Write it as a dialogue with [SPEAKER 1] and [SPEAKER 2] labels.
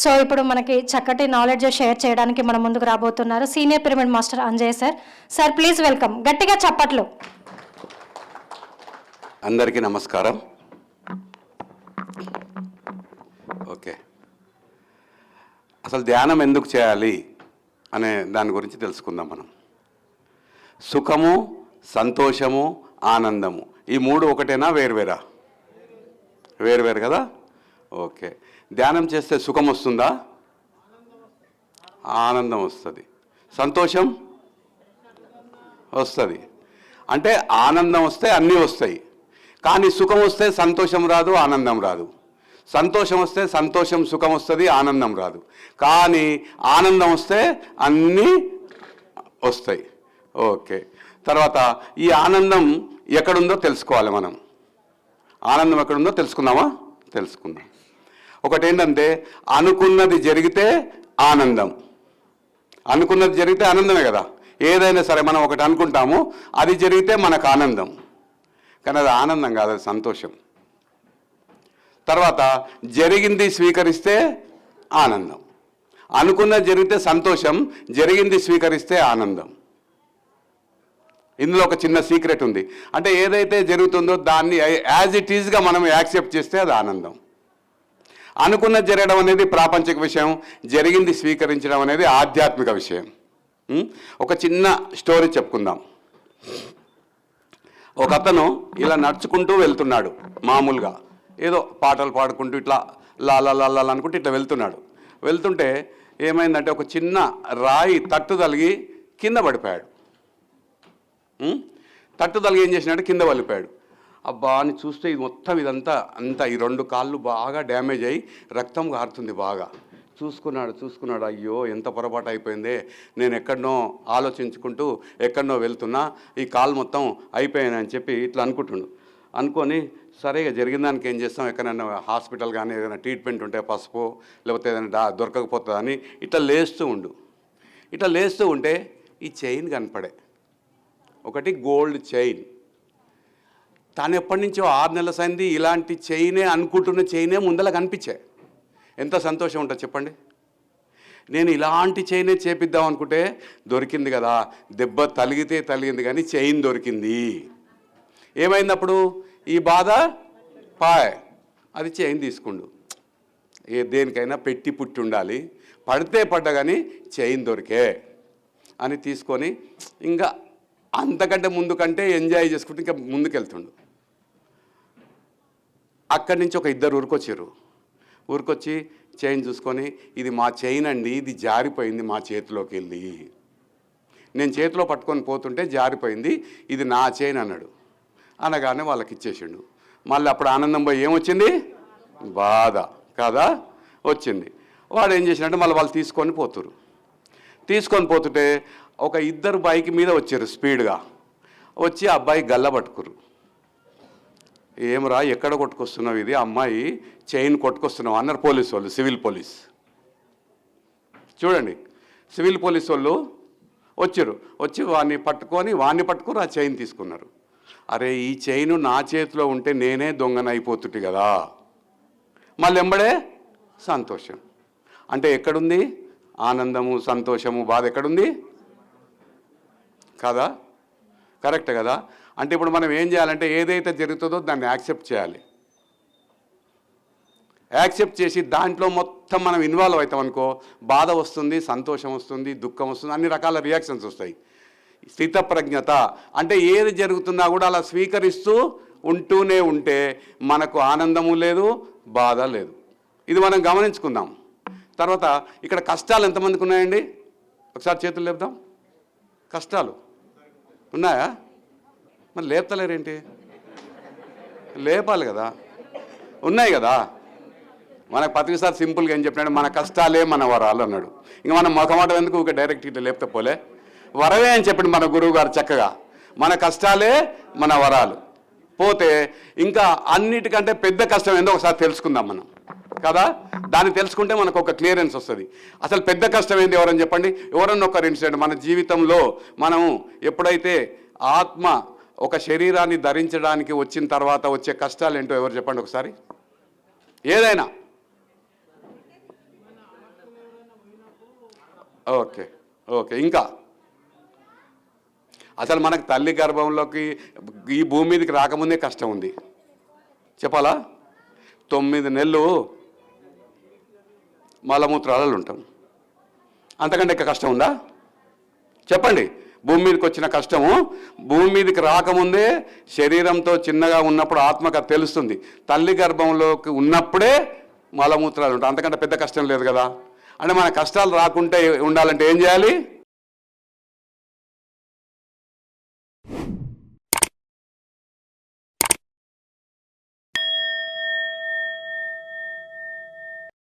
[SPEAKER 1] So ఇప్పుడు మనకి చక్కటి నాలెడ్జ్ షేర్ చేయడానికి మన ముందుకు రాబోతున్నారు senior pyramid master Anjay sir. Sir please welcome. గట్టిగా చప్పట్లు.
[SPEAKER 2] అందరికీ నమస్కారం. ఓకే, అసలు ధ్యానం ఎందుకు చేయాలి అనే దాని గురించి తెలుసుకుందాం మనం. సుఖము, సంతోషము, ఆనందము, ఈ మూడు ఒకటేనా వేరువేరా? వేరువేరు కదా. ఓకే, ధ్యానం చేస్తే సుఖం వస్తుందా? ఆనందం వస్తుంది. సంతోషం వస్తుంది. అంటే ఆనందం వస్తే అన్నీ వస్తాయి, కానీ సుఖం వస్తే సంతోషం రాదు, ఆనందం రాదు. సంతోషం వస్తే సంతోషం, సుఖం వస్తుంది, ఆనందం రాదు. కానీ ఆనందం వస్తే అన్నీ వస్తాయి. ఓకే, తర్వాత ఈ ఆనందం ఎక్కడుందో తెలుసుకోవాలి మనం. ఆనందం ఎక్కడుందో తెలుసుకుందామా? తెలుసుకుందాం. ఒకటి ఏంటంటే, అనుకున్నది జరిగితే ఆనందం. అనుకున్నది జరిగితే ఆనందమే కదా. ఏదైనా సరే మనం ఒకటి అనుకుంటాము, అది జరిగితే మనకు ఆనందం, కానీ అది ఆనందం కాదు, అది సంతోషం. తర్వాత జరిగింది స్వీకరిస్తే ఆనందం. అనుకున్నది జరిగితే సంతోషం, జరిగింది స్వీకరిస్తే ఆనందం. ఇందులో ఒక చిన్న సీక్రెట్ ఉంది. అంటే ఏదైతే జరుగుతుందో దాన్ని యాజ్ ఇట్ ఈజ్గా మనం యాక్సెప్ట్ చేస్తే అది ఆనందం. అనుకున్నది జరగడం అనేది ప్రాపంచిక విషయం, జరిగింది స్వీకరించడం అనేది ఆధ్యాత్మిక విషయం. ఒక చిన్న స్టోరీ చెప్పుకుందాం. ఒక అతను ఇలా నడుచుకుంటూ వెళ్తున్నాడు. మామూలుగా ఏదో పాటలు పాడుకుంటూ ఇట్లా లాలా అనుకుంటూ ఇట్లా వెళ్తుంటే ఏమైందంటే, ఒక చిన్న రాయి తట్టు తలిగి కింద పడిపోయాడు. తట్టు తలిగి ఏం చేసినాడు, కింద పడిపోయాడు. అబ్బా అని చూస్తే ఇది మొత్తం ఇదంతా ఈ రెండు కాళ్ళు బాగా డ్యామేజ్ అయ్యి రక్తం కారుతుంది బాగా. చూసుకున్నాడు, అయ్యో ఎంత పొరపాటు అయిపోయిందే, నేను ఎక్కడనో ఆలోచించుకుంటూ ఎక్కడనో వెళ్తున్నా, ఈ కాలు మొత్తం అయిపోయానని చెప్పి ఇట్లా అనుకొని సరేగా జరిగిన దానికి ఏం చేస్తాం, ఎక్కడైనా హాస్పిటల్ కానీ ఏదైనా ట్రీట్మెంట్ ఉంటే పసుపు లేకపోతే ఏదైనా దొరకకపోతుందని ఇట్లా లేస్తూ ఉంటే ఈ చైన్ కనపడే, ఒకటి గోల్డ్ చైన్. తాను ఎప్పటి నుంచో 6 నెలల సంది ఇలాంటి చైనే అనుకుంటున్న చైనే ముందర కనిపించే. ఎంత సంతోషం ఉంటుంది చెప్పండి. నేను ఇలాంటి చైనే చేపిద్దాం అనుకుంటే దొరికింది కదా, దెబ్బ తలిగింది కానీ చైన్ దొరికింది. ఏమైంది అప్పుడు? ఈ బాధ అది చైన్ తీసుకుండు. దేనికైనా పెట్టి పుట్టి ఉండాలి, పడితే పడ్డ కానీ చైన్ దొరికే అని తీసుకొని ఇంకా అంతకంటే ముందు కంటే ఎంజాయ్ చేసుకుంటూ ఇంకా ముందుకెళ్తుండు. అక్కడి నుంచి ఒక ఇద్దరు ఊరికొచ్చి చైన్ చూసుకొని, ఇది మా చైన్ అండి, ఇది జారిపోయింది మా చేతిలోకి వెళ్ళి, నేను చేతిలో పట్టుకొని పోతుంటే జారిపోయింది, ఇది నా చైన్ అన్నాడు. అనగానే వాళ్ళకి ఇచ్చేసిండు. మళ్ళీ అప్పుడు ఆనందం పోయి ఏమొచ్చింది? బాధ కాదా వచ్చింది. వాడు ఏం చేసినట్టు మళ్ళీ వాళ్ళు తీసుకొని పోతుంటే ఒక ఇద్దరు బైక్ మీద వచ్చారు స్పీడ్గా. వచ్చి అబ్బాయి గల్ల పట్టుకురు. ఏమరా ఎక్కడ కొట్టుకొస్తున్నావు, ఇది అమ్మాయి చైన్ కొట్టుకొస్తున్నావు అన్నారు పోలీసు వాళ్ళు, సివిల్ పోలీస్. చూడండి, సివిల్ పోలీసు వాళ్ళు వచ్చి వాడిని పట్టుకొని ఆ చైన్ తీసుకున్నారు. అరే, ఈ చైను నా చేతిలో ఉంటే నేనే దొంగనైపోతుంది కదా. మళ్ళీ ఎంబడే సంతోషం. అంటే ఎక్కడుంది ఆనందము, సంతోషము, బాధ ఎక్కడుంది? కదా, కరెక్ట్ కదా. అంటే ఇప్పుడు మనం ఏం చేయాలంటే, ఏదైతే జరుగుతుందో దాన్ని యాక్సెప్ట్ చేయాలి. యాక్సెప్ట్ చేసి దాంట్లో మొత్తం మనం ఇన్వాల్వ్ అవుతాం అనుకో, బాధ వస్తుంది, సంతోషం వస్తుంది, దుఃఖం వస్తుంది, అన్ని రకాల రియాక్షన్స్ వస్తాయి. స్థితప్రజ్ఞత అంటే ఏది జరుగుతున్నా కూడా అలా స్వీకరిస్తూ ఉంటూనే ఉంటే మనకు ఆనందము లేదు, బాధ లేదు. ఇది మనం గమనించుకుందాం. తర్వాత ఇక్కడ కష్టాలు ఎంతమందికి ఉన్నాయండి? ఒకసారి చేతులు లేపుదాం. కష్టాలు ఉన్నాయా? మరి లేపుతలేరేంటి? లేపాలి కదా. ఉన్నాయి కదా. మనకు ప్రతిసారి సింపుల్గా ఏం చెప్పినాడు, మన కష్టాలే మన వరాలు అన్నాడు. ఇంకా మనం మొఖమాట ఎందుకు ఒక డైరెక్ట్ ఇట్లా లేపితే పోలే, వరవే అని చెప్పండి మన గురువు గారు చక్కగా. మన కష్టాలే మన వరాలు. పోతే ఇంకా అన్నిటికంటే పెద్ద కష్టం ఏందో ఒకసారి తెలుసుకుందాం మనం కదా. దాన్ని తెలుసుకుంటే మనకు ఒక క్లియరెన్స్ వస్తుంది. అసలు పెద్ద కష్టం ఏంది ఎవరని చెప్పండి. ఎవరన్నా ఒకరు ఇన్సిడెంట్ మన జీవితంలో మనం ఎప్పుడైతే ఆత్మ ఒక శరీరాన్ని ధరించడానికి వచ్చిన తర్వాత వచ్చే కష్టాలు ఏంటో ఎవరు చెప్పండి ఒకసారి. ఏదైనా ఓకే ఓకే. ఇంకా అసలు మనకు తల్లి గర్భంలోకి ఈ భూమి మీదకి రాకముందే కష్టం ఉంది చెప్పాలా. 9 నెలలు మలమూత్రాలలో ఉంటాం, అంతకంటే ఇంకా కష్టం ఉందా చెప్పండి. భూమి మీదకి వచ్చిన కష్టము భూమి మీదకి రాకముందే శరీరంతో చిన్నగా ఉన్నప్పుడు ఆత్మకు అది తెలుస్తుంది. తల్లి గర్భంలోకి ఉన్నప్పుడే మలమూత్రాలు ఉంటాయి, అంతకంటే పెద్ద కష్టం లేదు కదా. అంటే మన కష్టాలు రాకుంటే ఉండాలంటే ఏం చేయాలి?